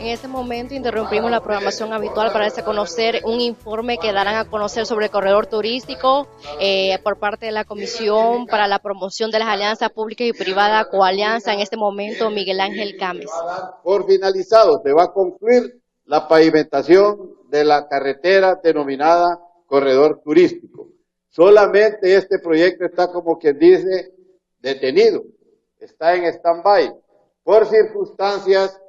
En este momento interrumpimos la programación habitual para darse a conocer un informe que darán a conocer sobre el corredor turístico por parte de la Comisión para la Promoción de las Alianzas Públicas y Privadas, Coalianza, en este momento Miguel Ángel Gámez. Por finalizado, se va a concluir la pavimentación de la carretera denominada corredor turístico. Solamente este proyecto está, como quien dice, detenido, está en stand-by, por circunstancias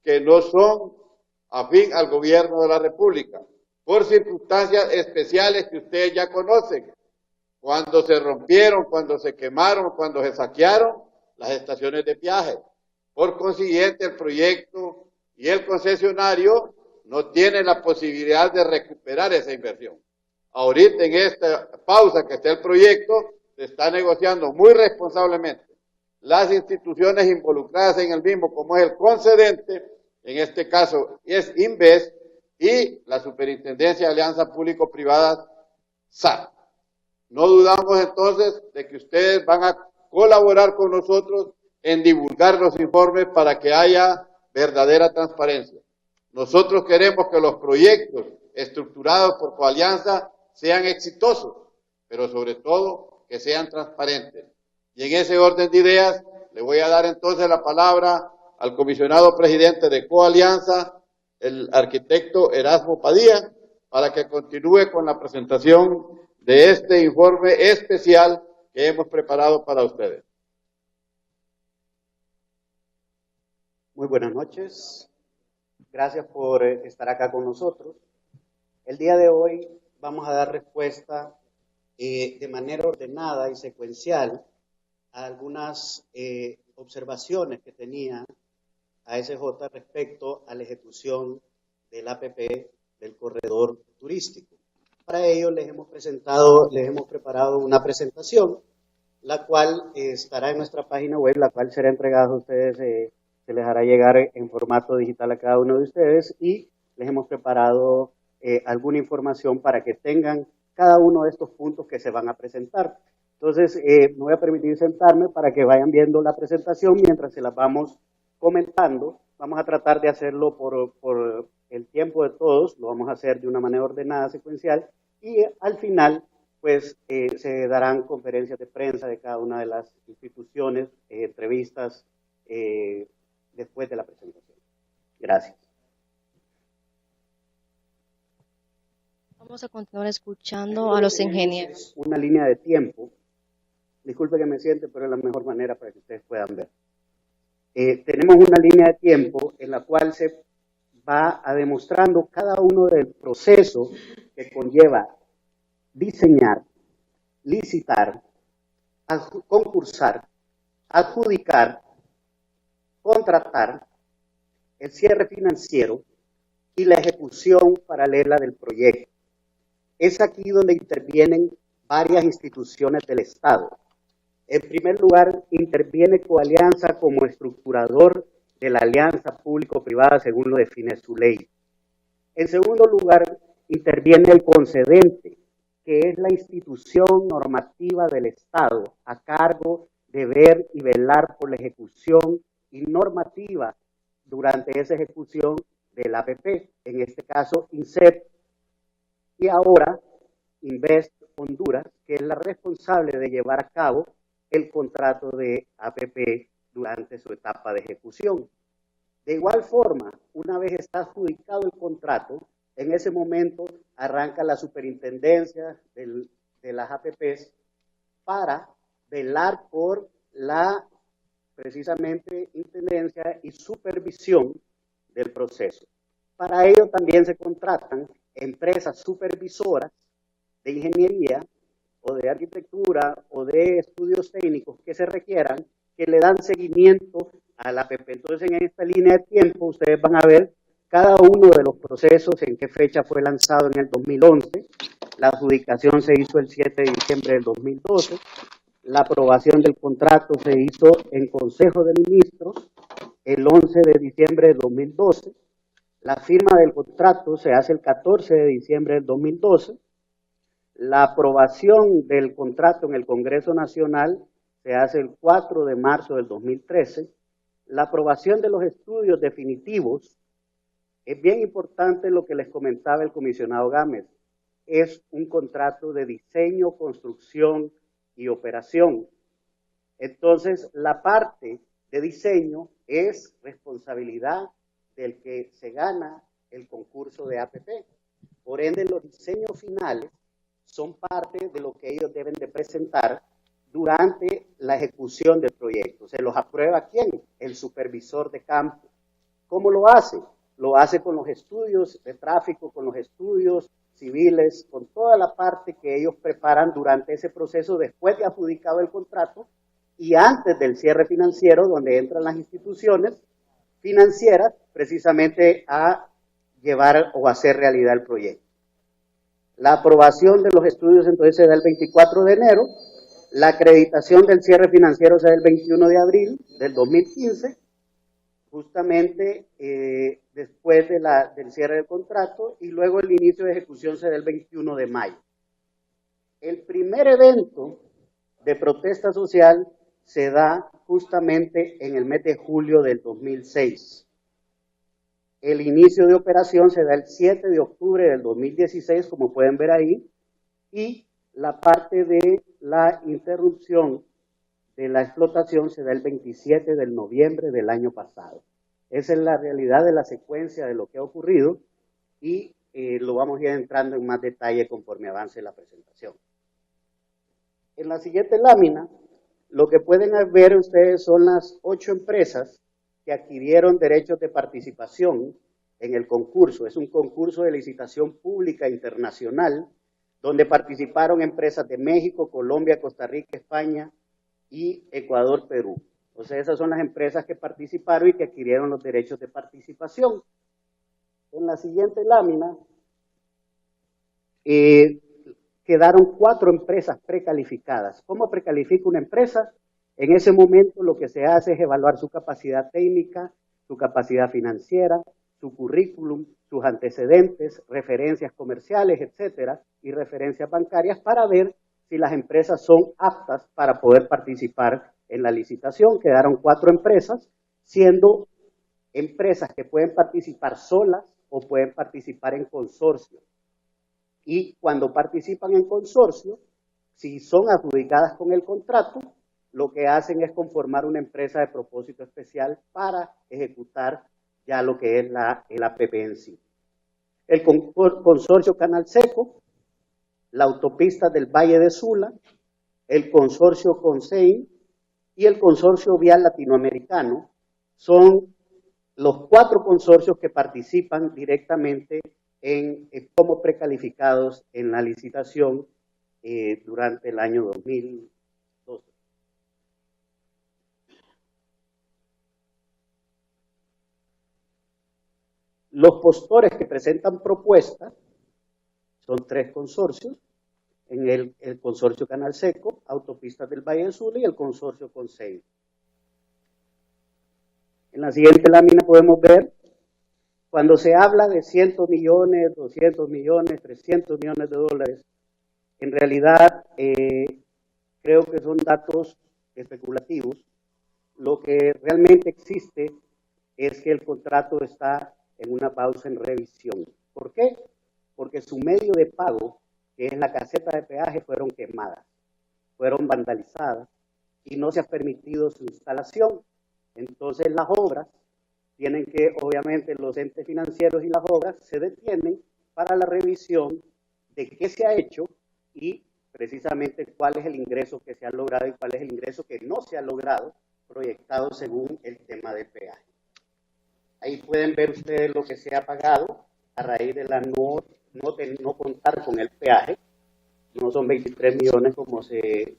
que no son afín al gobierno de la República, por circunstancias especiales que ustedes ya conocen, cuando se rompieron, cuando se quemaron, cuando se saquearon las estaciones de viaje. Por consiguiente, el proyecto y el concesionario no tienen la posibilidad de recuperar esa inversión. Ahorita, en esta pausa que está el proyecto, se está negociando muy responsablemente las instituciones involucradas en el mismo, como es el concedente, en este caso es Inves, y la Superintendencia de Alianzas Público-Privadas, SAR. No dudamos entonces de que ustedes van a colaborar con nosotros en divulgar los informes para que haya verdadera transparencia. Nosotros queremos que los proyectos estructurados por Coalianza sean exitosos, pero sobre todo que sean transparentes. Y en ese orden de ideas, le voy a dar entonces la palabra al comisionado presidente de Coalianza, el arquitecto Erasmo Padilla, para que continúe con la presentación de este informe especial que hemos preparado para ustedes. Muy buenas noches. Gracias por estar acá con nosotros. El día de hoy vamos a dar respuesta de manera ordenada y secuencial a algunas observaciones que tenía ASJ respecto a la ejecución del APP del corredor turístico. Para ello les hemos preparado una presentación, la cual estará en nuestra página web, la cual será entregada a ustedes, se les hará llegar en formato digital a cada uno de ustedes, y les hemos preparado alguna información para que tengan cada uno de estos puntos que se van a presentar. Entonces, me voy a permitir sentarme para que vayan viendo la presentación mientras se las vamos comentando. Vamos a tratar de hacerlo por el tiempo de todos, lo vamos a hacer de una manera ordenada, secuencial, y al final, pues, se darán conferencias de prensa de cada una de las instituciones, entrevistas después de la presentación. Gracias. Vamos a continuar escuchando a los ingenieros. Una línea de tiempo. Disculpe que me siente, pero es la mejor manera para que ustedes puedan ver. Tenemos una línea de tiempo en la cual se va a demostrando cada uno del proceso que conlleva diseñar, licitar, concursar, adjudicar, contratar, el cierre financiero y la ejecución paralela del proyecto. Es aquí donde intervienen varias instituciones del Estado. En primer lugar, interviene Coalianza como estructurador de la alianza público-privada según lo define su ley. En segundo lugar, interviene el concedente, que es la institución normativa del Estado a cargo de ver y velar por la ejecución y normativa durante esa ejecución del APP, en este caso INSEP, y ahora Invest Honduras, que es la responsable de llevar a cabo el contrato de APP durante su etapa de ejecución. De igual forma, una vez está adjudicado el contrato, en ese momento arranca la superintendencia de las APPs para velar por la, precisamente, intendencia y supervisión del proceso. Para ello también se contratan empresas supervisoras de ingeniería o de arquitectura o de estudios técnicos que se requieran, que le dan seguimiento a la APP. Entonces, en esta línea de tiempo, ustedes van a ver cada uno de los procesos, en qué fecha fue lanzado en el 2011, la adjudicación se hizo el 7 de diciembre del 2012, la aprobación del contrato se hizo en Consejo de Ministros el 11 de diciembre del 2012, la firma del contrato se hace el 14 de diciembre del 2012, la aprobación del contrato en el Congreso Nacional se hace el 4 de marzo del 2013, la aprobación de los estudios definitivos Es bien importante lo que les comentaba el comisionado Gámez. Es un contrato de diseño, construcción y operación. Entonces, la parte de diseño es responsabilidad del que se gana el concurso de APP. Por ende, los diseños finales son parte de lo que ellos deben de presentar durante la ejecución del proyecto. ¿Se los aprueba quién? El supervisor de campo. ¿Cómo lo hace? Lo hace con los estudios de tráfico, con los estudios civiles, con toda la parte que ellos preparan durante ese proceso después de adjudicado el contrato y antes del cierre financiero, donde entran las instituciones financieras precisamente a llevar o hacer realidad el proyecto. La aprobación de los estudios entonces se da el 24 de enero, la acreditación del cierre financiero se da el 21 de abril del 2015, justamente después de del cierre del contrato, y luego el inicio de ejecución se da el 21 de mayo. El primer evento de protesta social se da justamente en el mes de julio del 2006. El inicio de operación se da el 7 de octubre del 2016, como pueden ver ahí, y la parte de la interrupción de la explotación se da el 27 de noviembre del año pasado. Esa es la realidad de la secuencia de lo que ha ocurrido y lo vamos a ir entrando en más detalle conforme avance la presentación. En la siguiente lámina, lo que pueden ver ustedes son las 8 empresas que adquirieron derechos de participación en el concurso. Es un concurso de licitación pública internacional donde participaron empresas de México, Colombia, Costa Rica, España y Ecuador, Perú. O sea, esas son las empresas que participaron y que adquirieron los derechos de participación. En la siguiente lámina quedaron 4 empresas precalificadas. ¿Cómo precalifica una empresa? En ese momento lo que se hace es evaluar su capacidad técnica, su capacidad financiera, su currículum, sus antecedentes, referencias comerciales, etcétera, y referencias bancarias para ver si las empresas son aptas para poder participar en la licitación. Quedaron 4 empresas, siendo empresas que pueden participar solas o pueden participar en consorcio. Y cuando participan en consorcio, si son adjudicadas con el contrato, lo que hacen es conformar una empresa de propósito especial para ejecutar ya lo que es el APP en sí. El consorcio Canal Seco, la autopista del Valle de Sula, el consorcio CONSEI y el consorcio vial latinoamericano son los 4 consorcios que participan directamente como precalificados en la licitación durante el año 2012. Los postores que presentan propuestas son 3 consorcios, en el consorcio Canal Seco, Autopistas del Valle del Sur y el consorcio CONSEI. En la siguiente lámina podemos ver, cuando se habla de 100 millones, 200 millones, 300 millones de dólares, en realidad creo que son datos especulativos. Lo que realmente existe es que el contrato está en una pausa en revisión. ¿Por qué? Porque su medio de pago, que es la caseta de peaje, fueron quemadas, fueron vandalizadas y no se ha permitido su instalación. Entonces las obras tienen que, obviamente los entes financieros y las obras se detienen para la revisión de qué se ha hecho y precisamente cuál es el ingreso que se ha logrado y cuál es el ingreso que no se ha logrado proyectado según el tema del peaje. Ahí pueden ver ustedes lo que se ha pagado a raíz de la no contar con el peaje. No son 23 millones como se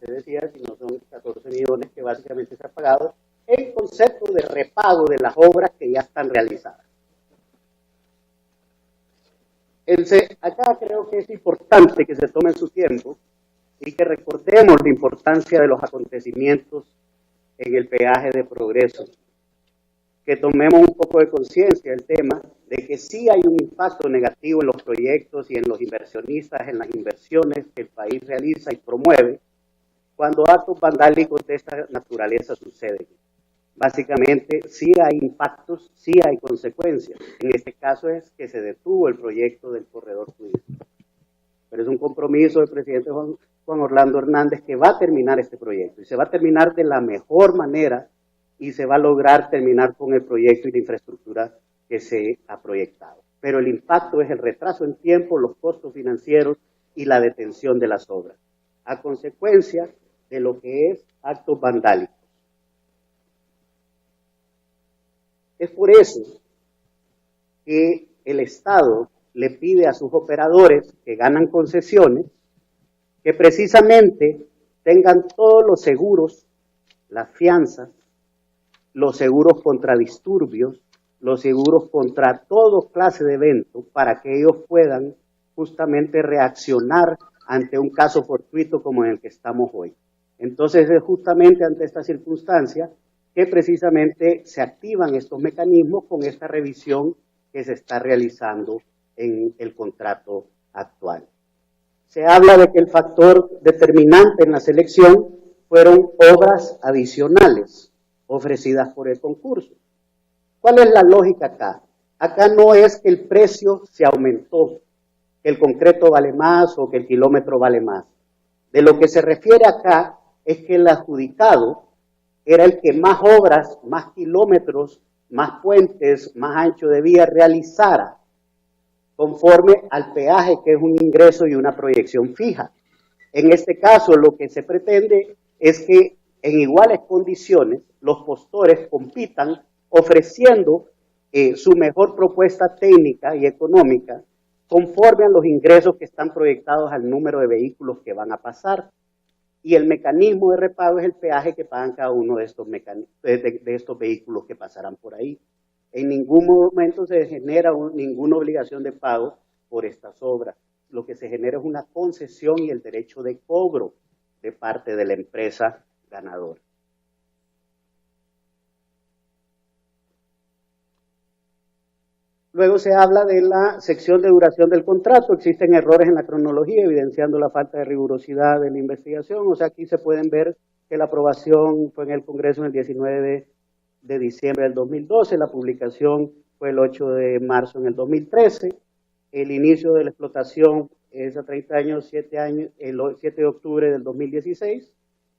decía, sino son 14 millones que básicamente se ha pagado en concepto de repago de las obras que ya están realizadas. Acá creo que es importante que se tomen su tiempo y que recordemos la importancia de los acontecimientos en el peaje de Progreso. Que tomemos un poco de conciencia del tema de que sí hay un impacto negativo en los proyectos y en los inversionistas, en las inversiones que el país realiza y promueve cuando actos vandálicos de esta naturaleza suceden. básicamente sí hay impactos, sí hay consecuencias. En este caso es que se detuvo el proyecto del corredor turístico. Pero es un compromiso del presidente Juan Orlando Hernández que va a terminar este proyecto y se va a terminar de la mejor manera y se va a lograr terminar con el proyecto y la infraestructura que se ha proyectado. Pero el impacto es el retraso en tiempo, los costos financieros y la detención de las obras, a consecuencia de lo que es actos vandálicos. Es por eso que el Estado le pide a sus operadores que ganan concesiones que precisamente tengan todos los seguros, las fianzas, los seguros contra disturbios, los seguros contra todo clase de eventos para que ellos puedan justamente reaccionar ante un caso fortuito como en el que estamos hoy. Entonces es justamente ante esta circunstancia que precisamente se activan estos mecanismos con esta revisión que se está realizando en el contrato actual. Se habla de que el factor determinante en la selección fueron obras adicionales ofrecidas por el concurso. ¿Cuál es la lógica acá? Acá no es que el precio se aumentó, que el concreto vale más o que el kilómetro vale más. De lo que se refiere acá es que el adjudicado era el que más obras, más kilómetros, más puentes, más ancho de vía realizara, conforme al peaje, que es un ingreso y una proyección fija. En este caso, lo que se pretende es que en iguales condiciones los postores compitan ofreciendo su mejor propuesta técnica y económica conforme a los ingresos que están proyectados al número de vehículos que van a pasar. Y el mecanismo de repago es el peaje que pagan cada uno de estos, de estos vehículos que pasarán por ahí. En ningún momento se genera ninguna obligación de pago por estas obras. Lo que se genera es una concesión y el derecho de cobro de parte de la empresa ganadora. Luego se habla de la sección de duración del contrato. Existen errores en la cronología, evidenciando la falta de rigurosidad de la investigación. O sea, aquí se pueden ver que la aprobación fue en el Congreso en el 19 de diciembre del 2012, la publicación fue el 8 de marzo en el 2013, el inicio de la explotación es a 30 años, 7 años, el 7 de octubre del 2016,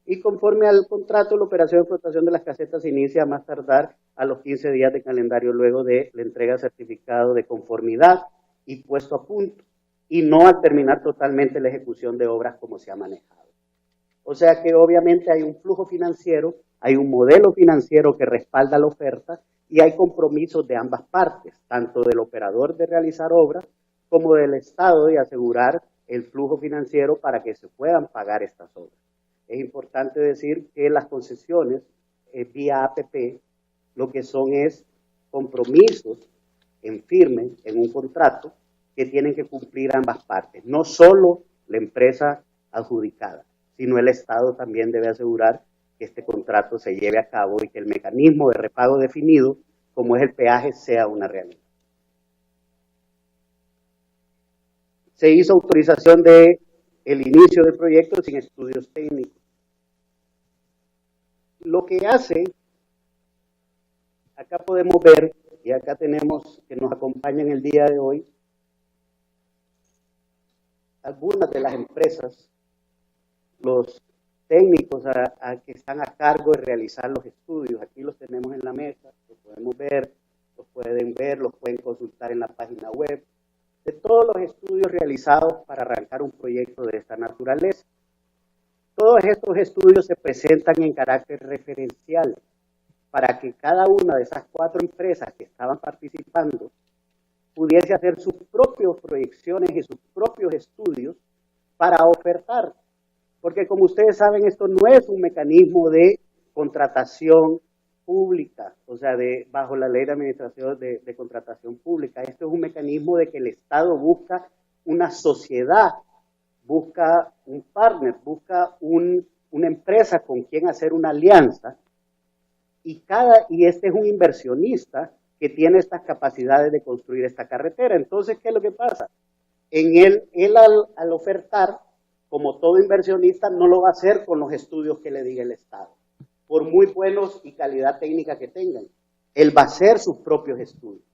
y conforme al contrato, la operación de explotación de las casetas se inicia a más tardar a los 15 días de calendario luego de la entrega de certificado de conformidad y puesto a punto, y no al terminar totalmente la ejecución de obras como se ha manejado. O sea que obviamente hay un flujo financiero, hay un modelo financiero que respalda la oferta y hay compromisos de ambas partes, tanto del operador de realizar obras como del Estado de asegurar el flujo financiero para que se puedan pagar estas obras. Es importante decir que las concesiones vía APP lo que son es compromisos en firme, en un contrato, que tienen que cumplir ambas partes, no solo la empresa adjudicada, sino el Estado también debe asegurar que este contrato se lleve a cabo y que el mecanismo de repago definido, como es el peaje, sea una realidad. Se hizo autorización de el inicio del proyecto sin estudios técnicos. Lo que hace, acá podemos ver, y acá tenemos que nos acompañan el día de hoy, algunas de las empresas, los técnicos que están a cargo de realizar los estudios. Aquí los tenemos en la mesa, los podemos ver, los pueden consultar en la página web, de todos los estudios realizados para arrancar un proyecto de esta naturaleza. Todos estos estudios se presentan en carácter referencial para que cada una de esas 4 empresas que estaban participando pudiese hacer sus propias proyecciones y sus propios estudios para ofertar. Porque como ustedes saben, esto no es un mecanismo de contratación pública, o sea, bajo la ley de administración de contratación pública. Esto es un mecanismo de que el Estado busca una sociedad, busca un partner, busca una empresa con quien hacer una alianza, y este es un inversionista que tiene estas capacidades de construir esta carretera. Entonces, ¿qué es lo que pasa? Él al ofertar, como todo inversionista, no lo va a hacer con los estudios que le diga el Estado. por muy buenos y calidad técnica que tengan. Él va a hacer sus propios estudios.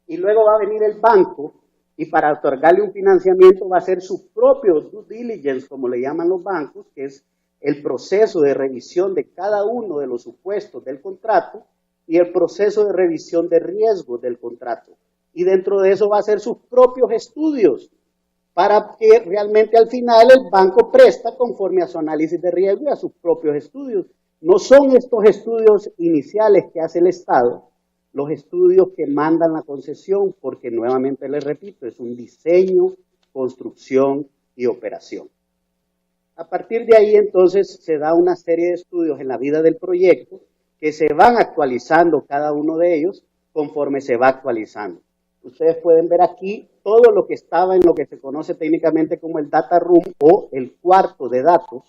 Y luego va a venir el banco y para otorgarle un financiamiento va a hacer su propio due diligence, como le llaman los bancos, que es el proceso de revisión de cada uno de los supuestos del contrato y el proceso de revisión de riesgos del contrato. Y dentro de eso va a hacer sus propios estudios para que realmente al final el banco presta conforme a su análisis de riesgo y a sus propios estudios. No son estos estudios iniciales que hace el Estado, los estudios que mandan la concesión, porque nuevamente les repito, es un diseño, construcción y operación. A partir de ahí entonces se da una serie de estudios en la vida del proyecto que se van actualizando cada uno de ellos conforme se va actualizando. Ustedes pueden ver aquí todo lo que estaba en lo que se conoce técnicamente como el data room o el cuarto de datos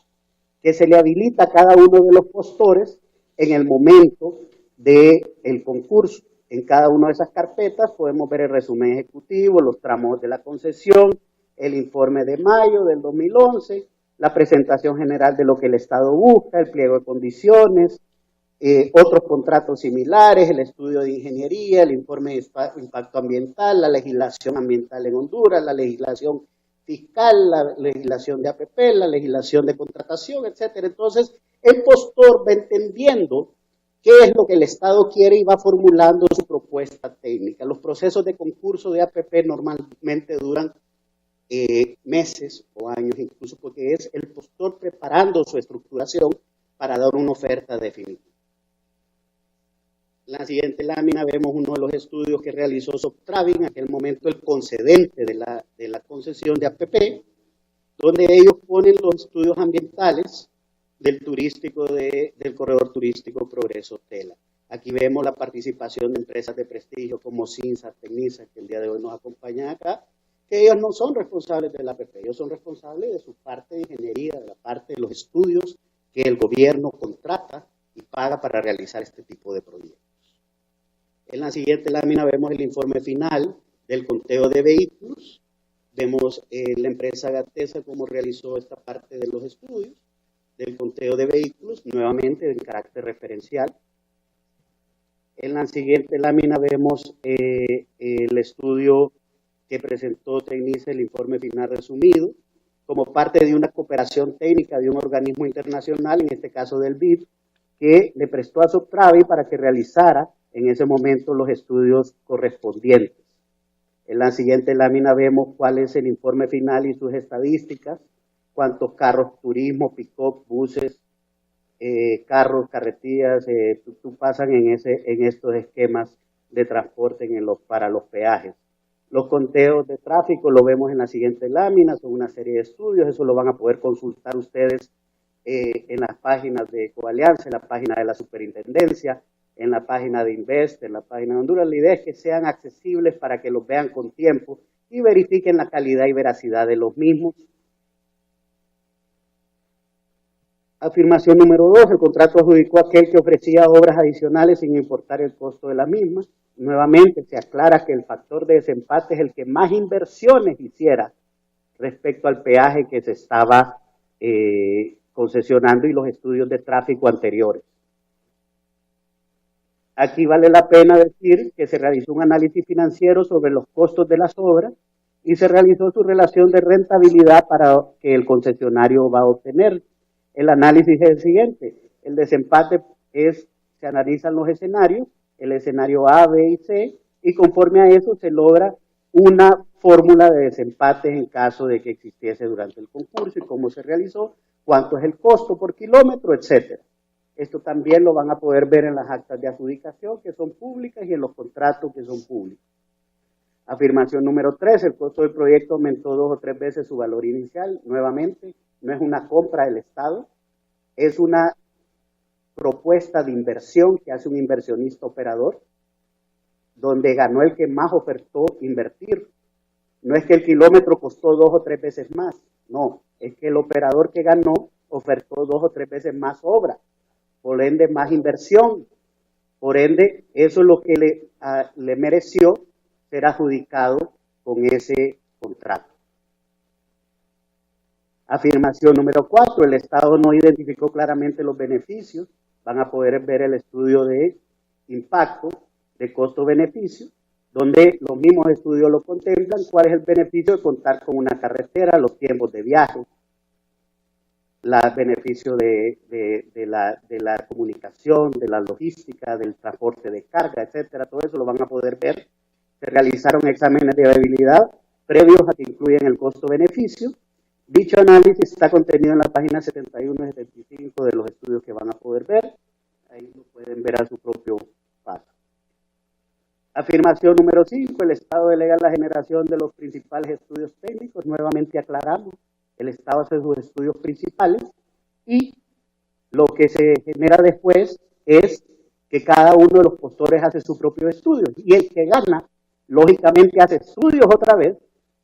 que se le habilita a cada uno de los postores en el momento del concurso. En cada una de esas carpetas podemos ver el resumen ejecutivo, los tramos de la concesión, el informe de mayo del 2011, la presentación general de lo que el Estado busca, el pliego de condiciones, otros contratos similares, el estudio de ingeniería, el informe de impacto ambiental, la legislación ambiental en Honduras, la legislación fiscal, la legislación de APP, la legislación de contratación, etcétera. Entonces, el postor va entendiendo qué es lo que el Estado quiere y va formulando su propuesta técnica. Los procesos de concurso de APP normalmente duran meses o años incluso, porque es el postor preparando su estructuración para dar una oferta definitiva. En la siguiente lámina vemos uno de los estudios que realizó Soctravi, en aquel momento el concedente de la concesión de APP, donde ellos ponen los estudios ambientales del corredor turístico Progreso Tela. Aquí vemos la participación de empresas de prestigio como CINSA, Tecnisa, que el día de hoy nos acompañan acá, que ellos no son responsables de la APP, ellos son responsables de su parte de ingeniería, de la parte de los estudios que el gobierno contrata y paga para realizar este tipo de proyectos. En la siguiente lámina vemos el informe final del conteo de vehículos. Vemos la empresa Gatesa cómo realizó esta parte de los estudios del conteo de vehículos, nuevamente en carácter referencial. En la siguiente lámina vemos el estudio que presentó Tecnisa, el informe final resumido, como parte de una cooperación técnica de un organismo internacional, en este caso del BID, que le prestó a Soctravi para que realizara en ese momento los estudios correspondientes. En la siguiente lámina vemos cuál es el informe final y sus estadísticas, cuántos carros turismo, pick-up, buses, carros, carretillas, pasan en estos esquemas de transporte para los peajes. Los conteos de tráfico lo vemos en la siguiente lámina, son una serie de estudios, eso lo van a poder consultar ustedes en las páginas de Coalianza, en la página de la Superintendencia, en la página de Invest, en la página de Honduras. La idea es que sean accesibles para que los vean con tiempo y verifiquen la calidad y veracidad de los mismos. Afirmación número 2, el contrato adjudicó a aquel que ofrecía obras adicionales sin importar el costo de la misma. Nuevamente se aclara que el factor de desempate es el que más inversiones hiciera respecto al peaje que se estaba concesionando y los estudios de tráfico anteriores. Aquí vale la pena decir que se realizó un análisis financiero sobre los costos de las obras y se realizó su relación de rentabilidad para que el concesionario va a obtener. El análisis es el siguiente: el desempate se analizan los escenarios, el escenario A, B y C, y conforme a eso se logra una fórmula de desempates en caso de que existiese durante el concurso y cómo se realizó, cuánto es el costo por kilómetro, etcétera. Esto también lo van a poder ver en las actas de adjudicación que son públicas y en los contratos que son públicos. Afirmación número 3, el costo del proyecto aumentó 2 o 3 veces su valor inicial. Nuevamente, no es una compra del Estado, es una propuesta de inversión que hace un inversionista operador, donde ganó el que más ofertó invertir. No es que el kilómetro costó 2 o 3 veces más, no, es que el operador que ganó ofertó 2 o 3 veces más obra, por ende más inversión, por ende eso es lo que le mereció ser adjudicado con ese contrato. Afirmación número 4, el Estado no identificó claramente los beneficios van a poder ver el estudio de impacto, de costo-beneficio, donde los mismos estudios lo contemplan, cuál es el beneficio de contar con una carretera, los tiempos de viaje, los beneficios de la comunicación, de la logística, del transporte de carga, etcétera. Todo eso lo van a poder ver. Se realizaron exámenes de viabilidad previos a que incluyan el costo-beneficio. Dicho análisis está contenido en la página 71 y 75 de los estudios que van a poder ver. Ahí lo pueden ver a su propio paso. Afirmación número 5. El Estado delega la generación de los principales estudios técnicos. Nuevamente aclaramos, el Estado hace sus estudios principales y lo que se genera después es que cada uno de los postores hace su propio estudio. Y el que gana, lógicamente, hace estudios otra vez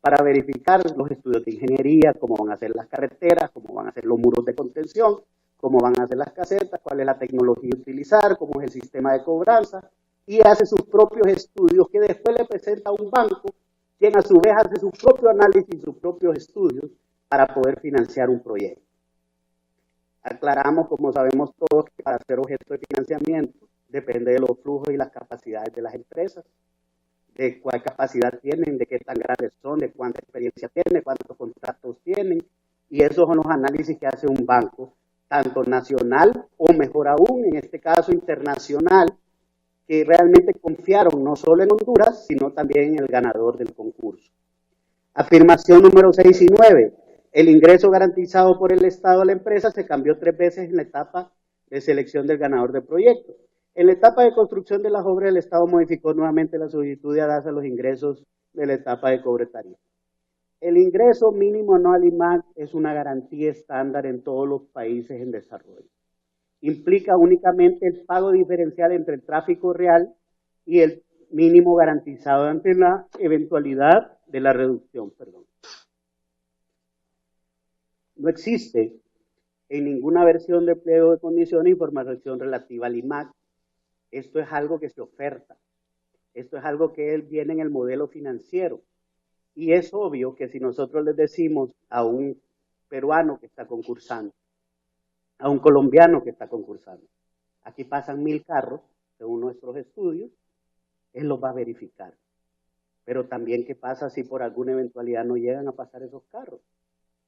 para verificar los estudios de ingeniería, cómo van a ser las carreteras, cómo van a ser los muros de contención, cómo van a ser las casetas, cuál es la tecnología a utilizar, cómo es el sistema de cobranza, y hace sus propios estudios que después le presenta a un banco, quien a su vez hace su propio análisis, sus propios estudios para poder financiar un proyecto. Aclaramos, como sabemos todos, que para ser objeto de financiamiento depende de los flujos y las capacidades de las empresas, de cuál capacidad tienen, de qué tan grandes son, de cuánta experiencia tienen, cuántos contratos tienen, y esos son los análisis que hace un banco, tanto nacional o mejor aún, en este caso internacional, que realmente confiaron no solo en Honduras, sino también en el ganador del concurso. Afirmación número 6 y 9. El ingreso garantizado por el Estado a la empresa se cambió 3 veces en la etapa de selección del ganador del proyecto. En la etapa de construcción de las obras, el Estado modificó nuevamente la solicitud de ADAS a los ingresos de la etapa de cobre tarifa. El ingreso mínimo anual IMAC es una garantía estándar en todos los países en desarrollo. Implica únicamente el pago diferencial entre el tráfico real y el mínimo garantizado ante la eventualidad de la reducción. No existe en ninguna versión de pliego de condiciones información relativa al IMAC. Esto es algo que se oferta. Esto es algo que viene en el modelo financiero. Y es obvio que si nosotros les decimos a un peruano que está concursando, a un colombiano que está concursando, aquí pasan 1000 carros, según nuestros estudios, él los va a verificar. Pero también, ¿qué pasa si por alguna eventualidad no llegan a pasar esos carros?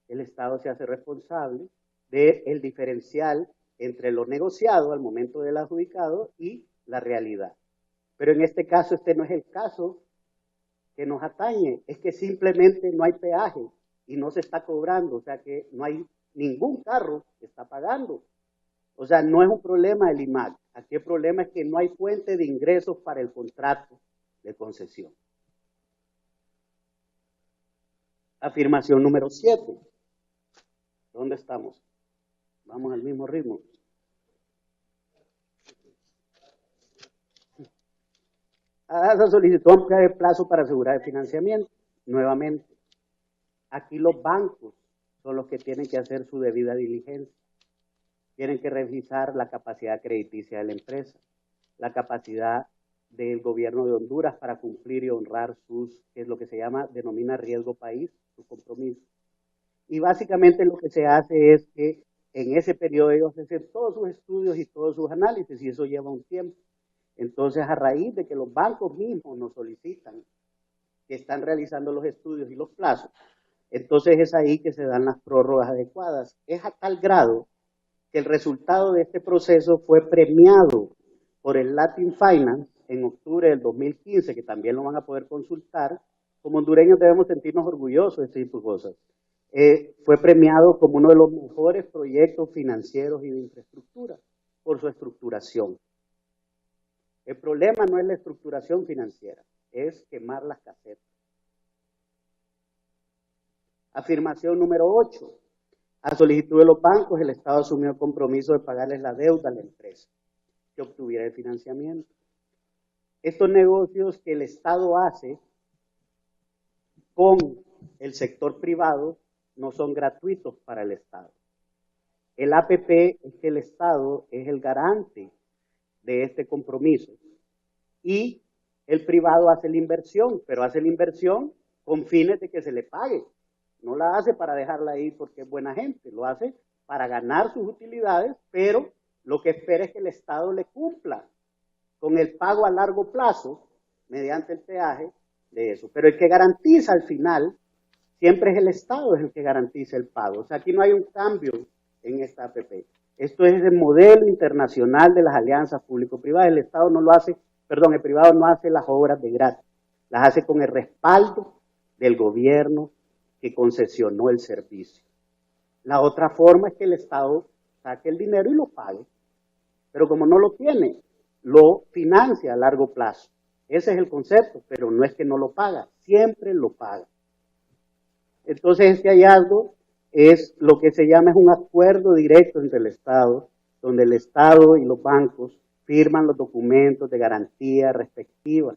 El Estado se hace responsable del diferencial entre lo negociado al momento del adjudicado y la realidad. Pero en este caso, este no es el caso que nos atañe, es que simplemente no hay peaje y no se está cobrando, o sea que no hay ningún carro que está pagando. O sea, no es un problema del IMAC, aquí el problema es que no hay fuente de ingresos para el contrato de concesión. Afirmación número 7. ¿Dónde estamos? Vamos al mismo ritmo. ADASA solicitó ampliar el plazo para asegurar el financiamiento. Nuevamente, aquí los bancos son los que tienen que hacer su debida diligencia. Tienen que revisar la capacidad crediticia de la empresa, la capacidad del gobierno de Honduras para cumplir y honrar sus, que es lo que se llama, denomina riesgo país, sus compromisos. Y básicamente lo que se hace es que en ese periodo ellos hacen todos sus estudios y todos sus análisis, y eso lleva un tiempo. Entonces, a raíz de que los bancos mismos nos solicitan que están realizando los estudios y los plazos, entonces es ahí que se dan las prórrogas adecuadas. Es a tal grado que el resultado de este proceso fue premiado por el Latin Finance en octubre del 2015, que también lo van a poder consultar. Como hondureños debemos sentirnos orgullosos de este tipo de cosas. Fue premiado como uno de los mejores proyectos financieros y de infraestructura por su estructuración. El problema no es la estructuración financiera, es quemar las casetas. Afirmación número 8. A solicitud de los bancos, el Estado asumió el compromiso de pagarles la deuda a la empresa que obtuviera el financiamiento. Estos negocios que el Estado hace con el sector privado no son gratuitos para el Estado. El APP es que el Estado es el garante de este compromiso y el privado hace la inversión, pero hace la inversión con fines de que se le pague. No la hace para dejarla ahí porque es buena gente, lo hace para ganar sus utilidades, pero lo que espera es que el Estado le cumpla con el pago a largo plazo mediante el peaje de eso. Pero el que garantiza al final siempre es el Estado, es el que garantiza el pago. O sea, aquí no hay un cambio en esta APP. Esto es el modelo internacional de las alianzas público-privadas. El Estado no lo hace, perdón, el privado no hace las obras de gratis, las hace con el respaldo del gobierno que concesionó el servicio. La otra forma es que el Estado saque el dinero y lo pague, pero como no lo tiene, lo financia a largo plazo. Ese es el concepto, pero no es que no lo paga, siempre lo paga. Entonces este hallazgo es lo que se llama es un acuerdo directo entre el Estado, donde el Estado y los bancos firman los documentos de garantía respectivas,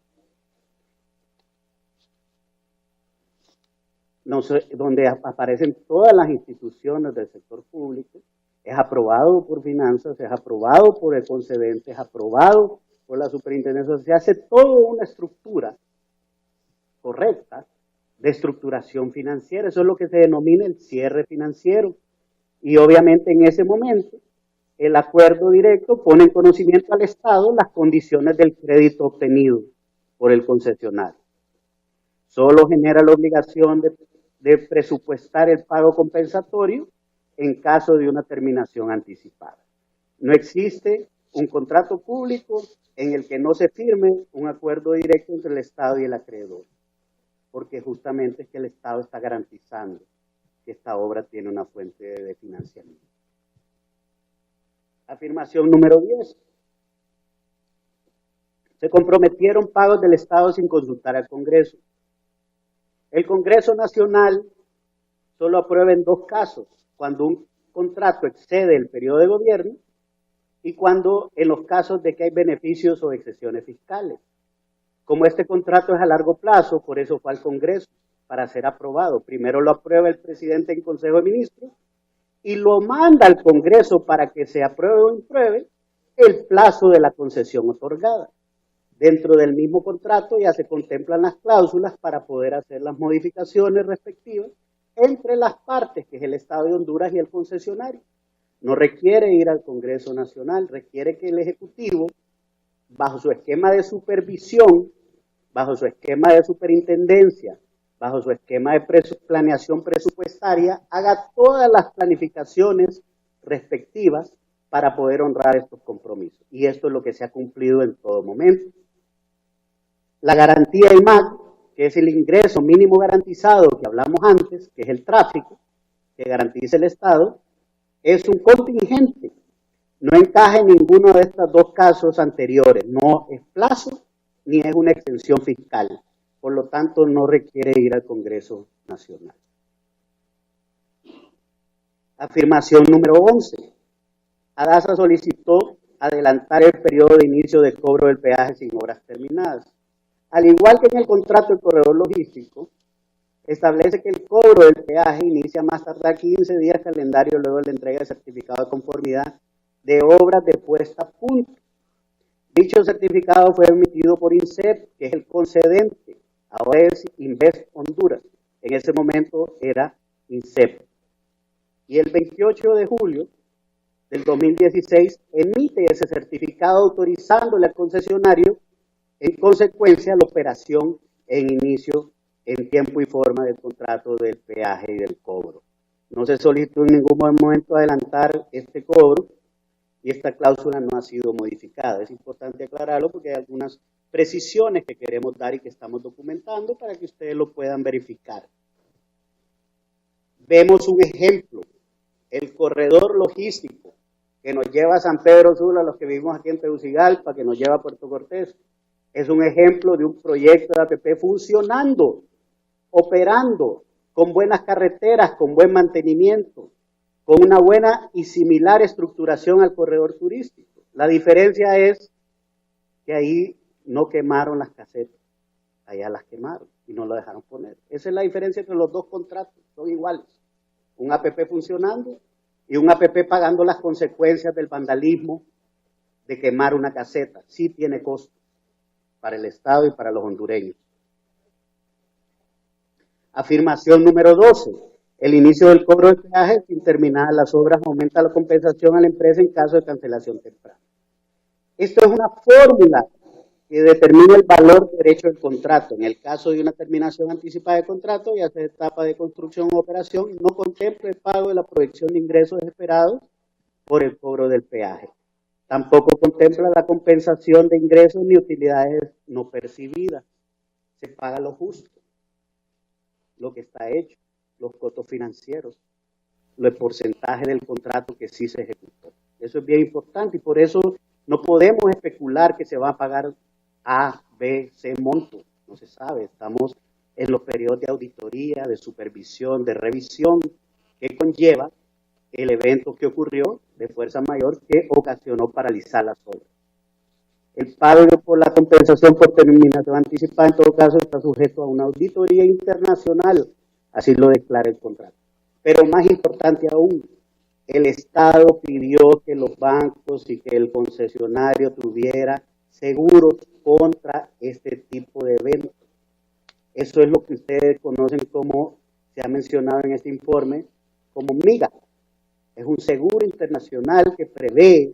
donde aparecen todas las instituciones del sector público, es aprobado por finanzas, es aprobado por el concedente, es aprobado por la superintendencia, se hace toda una estructura correcta de estructuración financiera. Eso es lo que se denomina el cierre financiero. Y obviamente en ese momento el acuerdo directo pone en conocimiento al Estado las condiciones del crédito obtenido por el concesionario. Solo genera la obligación de presupuestar el pago compensatorio en caso de una terminación anticipada. No existe un contrato público en el que no se firme un acuerdo directo entre el Estado y el acreedor, porque justamente es que el Estado está garantizando que esta obra tiene una fuente de financiamiento. Afirmación número 10. Se comprometieron pagos del Estado sin consultar al Congreso. El Congreso Nacional solo aprueba en dos casos, cuando un contrato excede el periodo de gobierno y cuando en los casos de que hay beneficios o excepciones fiscales. Como este contrato es a largo plazo, por eso fue al Congreso para ser aprobado. Primero lo aprueba el presidente en Consejo de Ministros y lo manda al Congreso para que se apruebe o impruebe el plazo de la concesión otorgada. Dentro del mismo contrato ya se contemplan las cláusulas para poder hacer las modificaciones respectivas entre las partes, que es el Estado de Honduras y el concesionario. No requiere ir al Congreso Nacional, requiere que el Ejecutivo, bajo su esquema de supervisión, bajo su esquema de superintendencia, bajo su esquema de planeación presupuestaria, haga todas las planificaciones respectivas para poder honrar estos compromisos. Y esto es lo que se ha cumplido en todo momento. La garantía IMAC, que es el ingreso mínimo garantizado que hablamos antes, que es el tráfico, que garantiza el Estado, es un contingente. No encaja en ninguno de estos dos casos anteriores. No es plazo ni es una extensión fiscal. Por lo tanto, no requiere ir al Congreso Nacional. Afirmación número 11. ADASA solicitó adelantar el periodo de inicio de cobro del peaje sin obras terminadas. Al igual que en el contrato del corredor logístico, establece que el cobro del peaje inicia más tardar 15 días calendario luego de la entrega del certificado de conformidad de obras de puesta a punto. Dicho certificado fue emitido por INSEP, que es el concedente, ahora es Invest Honduras. En ese momento era INSEP. Y el 28 de julio del 2016 emite ese certificado autorizándole al concesionario en consecuencia la operación en inicio en tiempo y forma del contrato del peaje y del cobro. No se solicitó en ningún momento adelantar este cobro y esta cláusula no ha sido modificada. Es importante aclararlo porque hay algunas precisiones que queremos dar y que estamos documentando para que ustedes lo puedan verificar. Vemos un ejemplo, el corredor logístico que nos lleva a San Pedro Sula, los que vivimos aquí en Tegucigalpa, que nos lleva a Puerto Cortés. Es un ejemplo de un proyecto de APP funcionando, operando, con buenas carreteras, con buen mantenimiento, con una buena y similar estructuración al corredor turístico. La diferencia es que ahí no quemaron las casetas, allá las quemaron y no lo dejaron poner. Esa es la diferencia entre los dos contratos, son iguales. Un APP funcionando y un APP pagando las consecuencias del vandalismo de quemar una caseta. Sí tiene costo para el Estado y para los hondureños. Afirmación número 12. El inicio del cobro de peaje sin terminadas las obras aumenta la compensación a la empresa en caso de cancelación temprana. Esto es una fórmula que determina el valor derecho del contrato. En el caso de una terminación anticipada de contrato, ya sea etapa de construcción o operación, no contempla el pago de la proyección de ingresos esperados por el cobro del peaje. Tampoco contempla la compensación de ingresos ni utilidades no percibidas. Se paga lo justo, lo que está hecho, los costos financieros, el porcentaje del contrato que sí se ejecutó. Eso es bien importante y por eso no podemos especular que se va a pagar A, B, C monto. No se sabe. Estamos en los periodos de auditoría, de supervisión, de revisión que conlleva el evento que ocurrió de fuerza mayor que ocasionó paralizar las obras. El pago por la compensación por terminación anticipada en todo caso está sujeto a una auditoría internacional, así lo declara el contrato. Pero más importante aún, el Estado pidió que los bancos y que el concesionario tuviera seguros contra este tipo de eventos. Eso es lo que ustedes conocen como, se ha mencionado en este informe, como MIGA. Es un seguro internacional que prevé,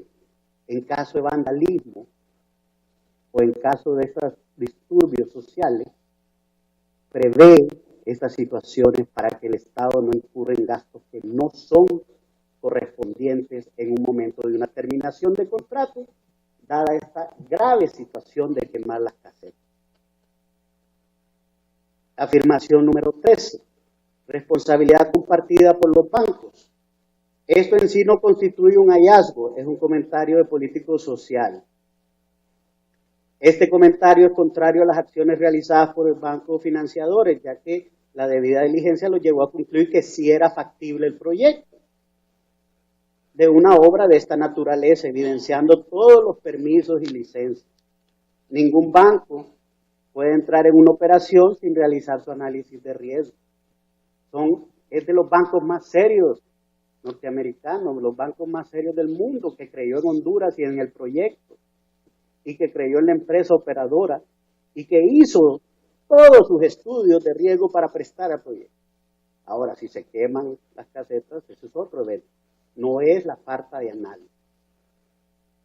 en caso de vandalismo o en caso de estos disturbios sociales, prevé estas situaciones para que el Estado no incurra en gastos que no son correspondientes en un momento de una terminación de contrato, dada esta grave situación de quemar las casetas. Afirmación número 13. Responsabilidad compartida por los bancos. Esto en sí no constituye un hallazgo, es un comentario de político social. Este comentario es contrario a las acciones realizadas por el banco financiadores, ya que la debida diligencia lo llevó a concluir que sí era factible el proyecto de una obra de esta naturaleza, evidenciando todos los permisos y licencias. Ningún banco puede entrar en una operación sin realizar su análisis de riesgo. Es de los bancos más serios norteamericanos, los bancos más serios del mundo, que creyó en Honduras y en el proyecto, y que creyó en la empresa operadora, y que hizo todos sus estudios de riesgo para prestar al proyecto. Ahora, si se queman las casetas, eso es otro evento. No es la falta de análisis.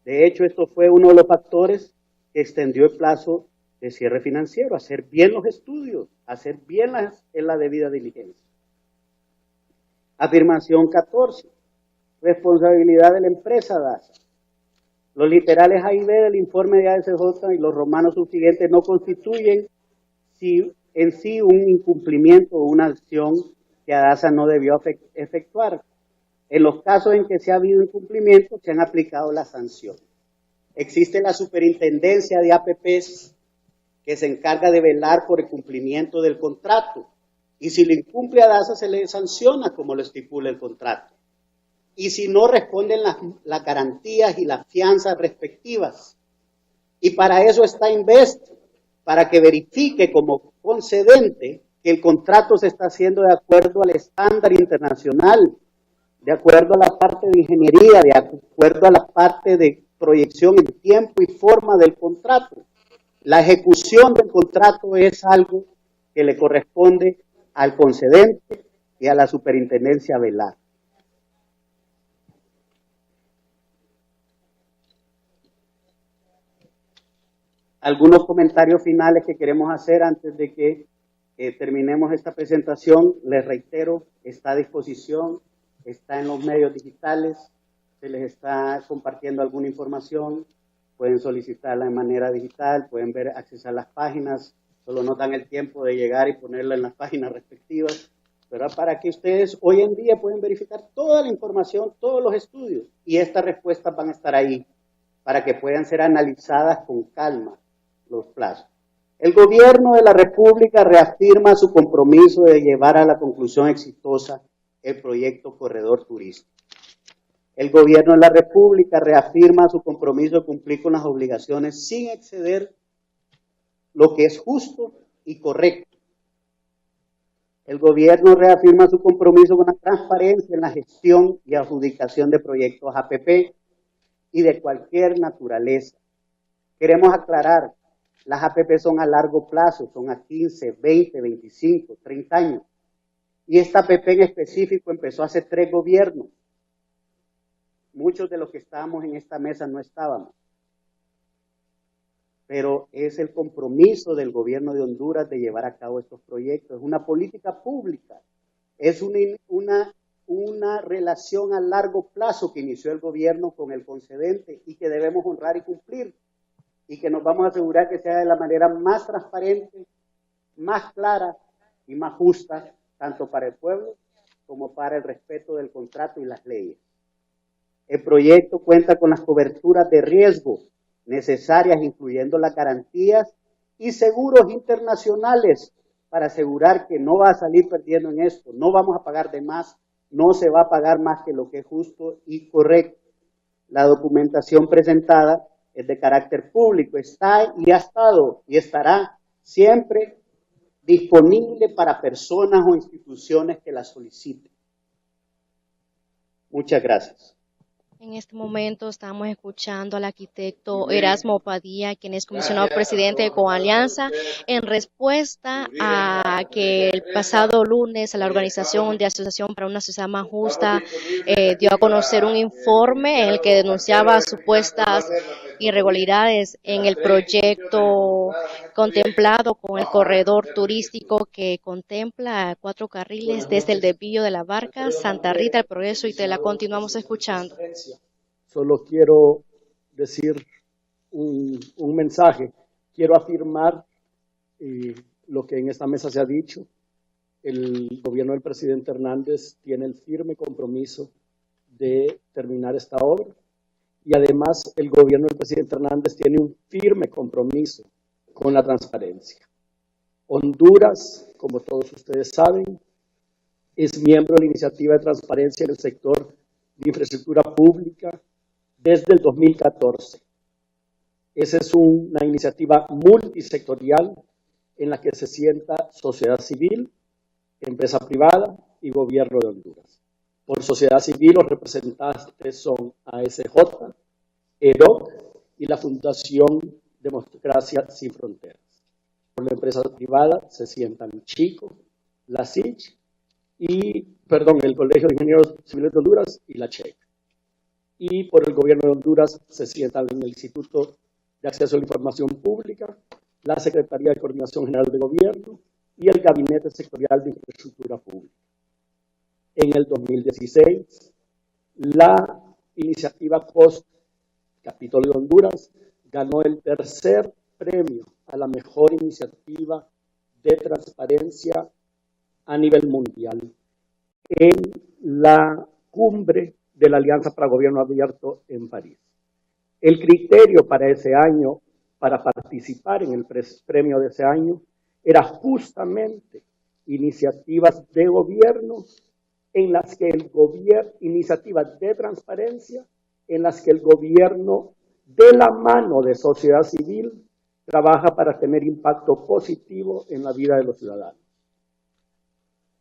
De hecho, esto fue uno de los factores que extendió el plazo de cierre financiero, hacer bien los estudios, hacer bien la debida diligencia. Afirmación 14. Responsabilidad de la empresa DASA. Los literales A y B del informe de ASJ y los romanos subsiguientes no constituyen en sí un incumplimiento o una acción que ADASA no debió efectuar. En los casos en que se ha habido incumplimiento, se han aplicado las sanciones. Existe la superintendencia de APPs que se encarga de velar por el cumplimiento del contrato. Y si lo incumple ADASA, se le sanciona como lo estipula el contrato. Y si no, responden las garantías y las fianzas respectivas. Y para eso está Invest, para que verifique como concedente que el contrato se está haciendo de acuerdo al estándar internacional, de acuerdo a la parte de ingeniería, de acuerdo a la parte de proyección en tiempo y forma del contrato. La ejecución del contrato es algo que le corresponde al concedente y a la superintendencia velar. Algunos comentarios finales que queremos hacer antes de que terminemos esta presentación. Les reitero, está a disposición, está en los medios digitales, se les está compartiendo alguna información, pueden solicitarla de manera digital, pueden accesar las páginas, solo no dan el tiempo de llegar y ponerla en las páginas respectivas, pero para que ustedes hoy en día pueden verificar toda la información, todos los estudios, y estas respuestas van a estar ahí para que puedan ser analizadas con calma los plazos. El gobierno de la República reafirma su compromiso de llevar a la conclusión exitosa el proyecto Corredor Turístico. El gobierno de la República reafirma su compromiso de cumplir con las obligaciones sin exceder lo que es justo y correcto. El gobierno reafirma su compromiso con la transparencia en la gestión y adjudicación de proyectos APP y de cualquier naturaleza. Queremos aclarar, las APP son a largo plazo, son a 15, 20, 25, 30 años. Y esta APP en específico empezó hace 3 gobiernos. Muchos de los que estábamos en esta mesa no estábamos. Pero es el compromiso del gobierno de Honduras de llevar a cabo estos proyectos. Es una política pública. Es una relación a largo plazo que inició el gobierno con el concedente y que debemos honrar y cumplir. Y que nos vamos a asegurar que sea de la manera más transparente, más clara y más justa, tanto para el pueblo como para el respeto del contrato y las leyes. El proyecto cuenta con las coberturas de riesgo necesarias, incluyendo las garantías y seguros internacionales para asegurar que no va a salir perdiendo en esto, no vamos a pagar de más, no se va a pagar más que lo que es justo y correcto. La documentación presentada es de carácter público, está y ha estado y estará siempre disponible para personas o instituciones que la soliciten. Muchas gracias. En este momento estamos escuchando al arquitecto Erasmo Padilla, quien es comisionado presidente de Coalianza, en respuesta a que el pasado lunes la Organización de Asociación para una Sociedad Más Justa dio a conocer un informe en el que denunciaba supuestas irregularidades en el proyecto contemplado con el corredor turístico que contempla 4 carriles desde el desvío de la Barca, Santa Rita, El Progreso, y te la continuamos escuchando. Solo quiero decir un mensaje. Quiero afirmar lo que en esta mesa se ha dicho. El gobierno del presidente Hernández tiene el firme compromiso de terminar esta obra y además el gobierno del presidente Hernández tiene un firme compromiso con la transparencia. Honduras, como todos ustedes saben, es miembro de la iniciativa de transparencia en el sector de infraestructura pública desde el 2014. Esa es una iniciativa multisectorial en la que se sienta sociedad civil, empresa privada y gobierno de Honduras. Por sociedad civil los representantes son ASJ, EROC y la Fundación Democracia Sin Fronteras. Por la empresa privada se sientan Chico, la SICH el Colegio de Ingenieros Civiles de Honduras y la CHEC. Y por el gobierno de Honduras se sientan el Instituto de Acceso a la Información Pública, la Secretaría de Coordinación General de Gobierno y el Gabinete Sectorial de Infraestructura Pública. En el 2016, la iniciativa POST, Capítulo de Honduras, ganó el 3er premio a la mejor iniciativa de transparencia a nivel mundial en la cumbre de la Alianza para Gobierno Abierto en París. El criterio para ese año, para participar en el premio de ese año, era justamente iniciativas de gobierno en las que iniciativas de transparencia, en las que el gobierno, de la mano de sociedad civil, trabaja para tener impacto positivo en la vida de los ciudadanos.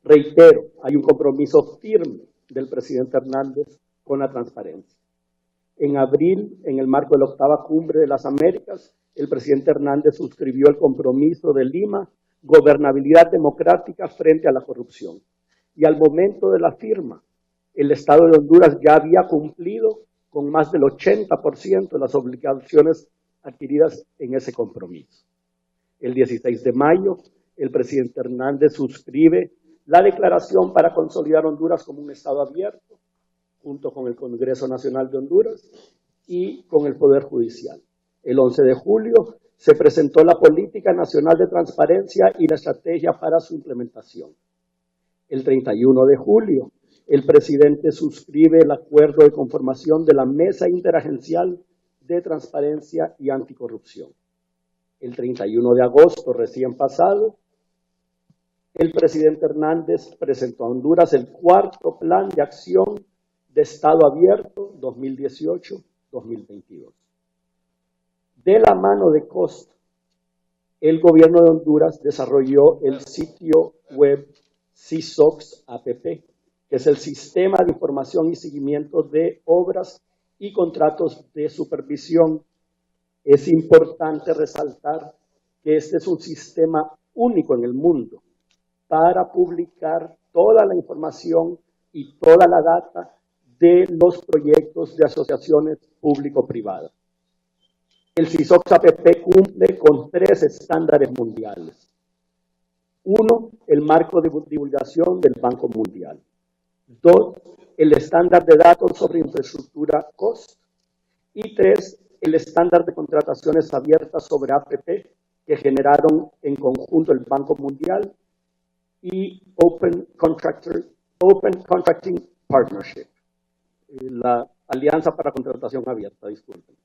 Reitero, hay un compromiso firme del presidente Hernández con la transparencia. En abril, en el marco de la 8ª Cumbre de las Américas, el presidente Hernández suscribió el compromiso de Lima, gobernabilidad democrática frente a la corrupción. Y al momento de la firma, el Estado de Honduras ya había cumplido con más del 80% de las obligaciones adquiridas en ese compromiso. El 16 de mayo, el presidente Hernández suscribe la declaración para consolidar Honduras como un Estado abierto, junto con el Congreso Nacional de Honduras y con el Poder Judicial. El 11 de julio se presentó la Política Nacional de Transparencia y la estrategia para su implementación. El 31 de julio, el presidente suscribe el acuerdo de conformación de la Mesa Interagencial de Transparencia y Anticorrupción. El 31 de agosto, recién pasado, el presidente Hernández presentó a Honduras el 4º Plan de Acción de Estado Abierto 2018-2022. De la mano de Costa, el gobierno de Honduras desarrolló el sitio web SISOX APP, que es el Sistema de Información y Seguimiento de Obras y Contratos de Supervisión. Es importante resaltar que este es un sistema único en el mundo para publicar toda la información y toda la data de los proyectos de asociaciones público-privadas. El CISOX-APP cumple con 3 estándares mundiales. 1, el marco de divulgación del Banco Mundial. 2, el estándar de datos sobre infraestructura COST. Y 3, el estándar de contrataciones abiertas sobre APP que generaron en conjunto el Banco Mundial y Open Contracting Partnership, la Alianza para Contratación Abierta, disculpen.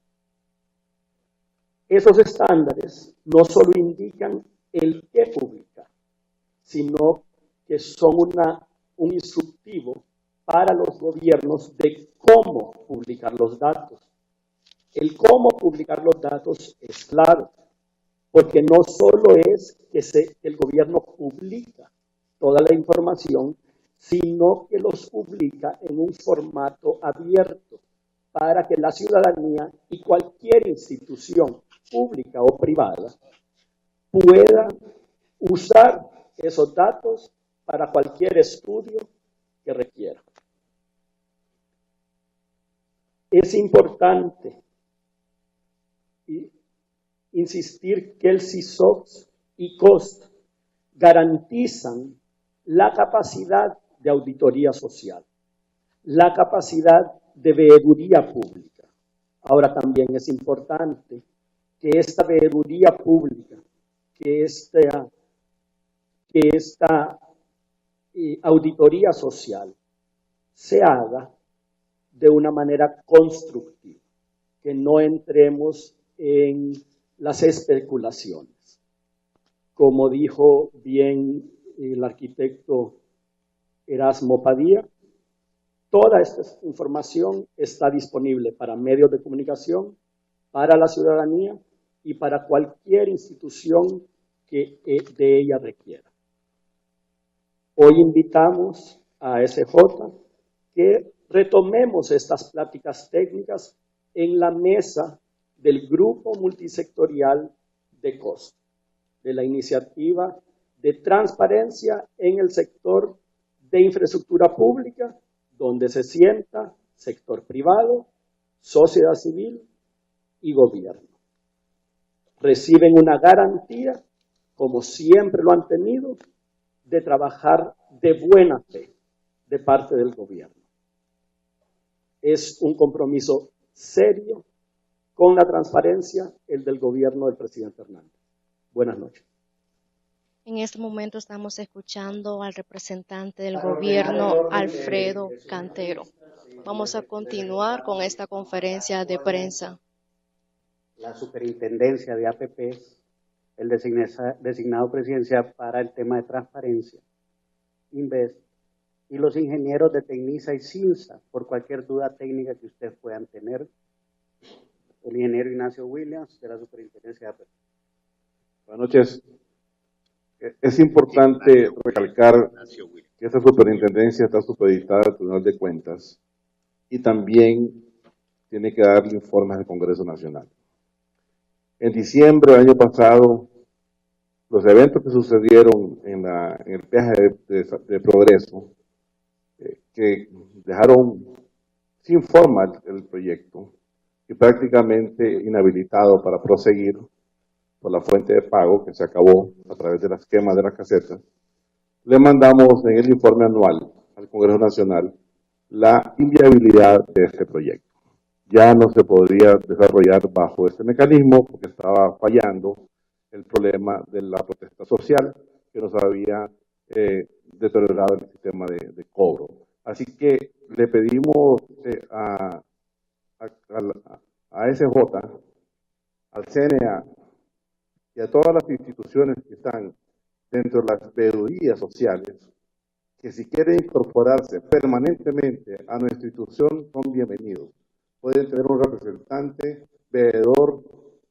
Esos estándares no solo indican el qué publicar, sino que son un instructivo para los gobiernos de cómo publicar los datos. El cómo publicar los datos es claro, porque no solo es que el gobierno publica toda la información, sino que los publica en un formato abierto para que la ciudadanía y cualquier institución pública o privada pueda usar esos datos para cualquier estudio que requiera. Es importante insistir que el CISOX y COST garantizan la capacidad de auditoría social, la capacidad de veeduría pública. Ahora también es importante que esta veeduría pública, que esta auditoría social se haga de una manera constructiva, que no entremos en las especulaciones. Como dijo bien el arquitecto Erasmo Padilla, toda esta información está disponible para medios de comunicación, para la ciudadanía y para cualquier institución que de ella requiera. Hoy invitamos a SJ que retomemos estas pláticas técnicas en la mesa del grupo multisectorial de COST, de la iniciativa de transparencia en el sector de infraestructura pública, donde se sienta sector privado, sociedad civil y gobierno. Reciben una garantía, como siempre lo han tenido, de trabajar de buena fe de parte del gobierno. Es un compromiso serio con la transparencia, el del gobierno del presidente Hernández. Buenas noches. En este momento estamos escuchando al representante del gobierno, Alfredo Cantero. Vamos a continuar con esta conferencia de prensa. La superintendencia de APPs, el designado presidencial para el tema de transparencia, Invest, y los ingenieros de Tecnisa y Cinsa, por cualquier duda técnica que ustedes puedan tener. El ingeniero Ignacio Williams, de la superintendencia de APP. Buenas noches. Es importante recalcar que esta superintendencia está supeditada al Tribunal de Cuentas y también tiene que darle informes al Congreso Nacional. En diciembre del año pasado, los eventos que sucedieron en el peaje de Progreso, que dejaron sin forma el proyecto y prácticamente inhabilitado para proseguir por la fuente de pago que se acabó a través de las quemas de las casetas, le mandamos en el informe anual al Congreso Nacional la inviabilidad de este proyecto. Ya no se podría desarrollar bajo este mecanismo porque estaba fallando el problema de la protesta social que nos había deteriorado el sistema de cobro. Así que le pedimos a SJ, al CNA y a todas las instituciones que están dentro de las veedurías sociales, que si quieren incorporarse permanentemente a nuestra institución, son bienvenidos. Pueden tener un representante, veedor,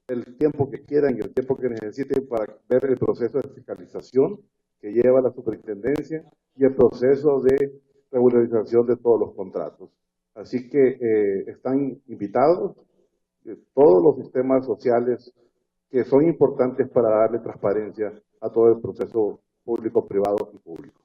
el tiempo que quieran y el tiempo que necesiten para ver el proceso de fiscalización que lleva la superintendencia y el proceso de regularización de todos los contratos. Así que están invitados todos los sistemas sociales que son importantes para darle transparencia a todo el proceso público, privado y público.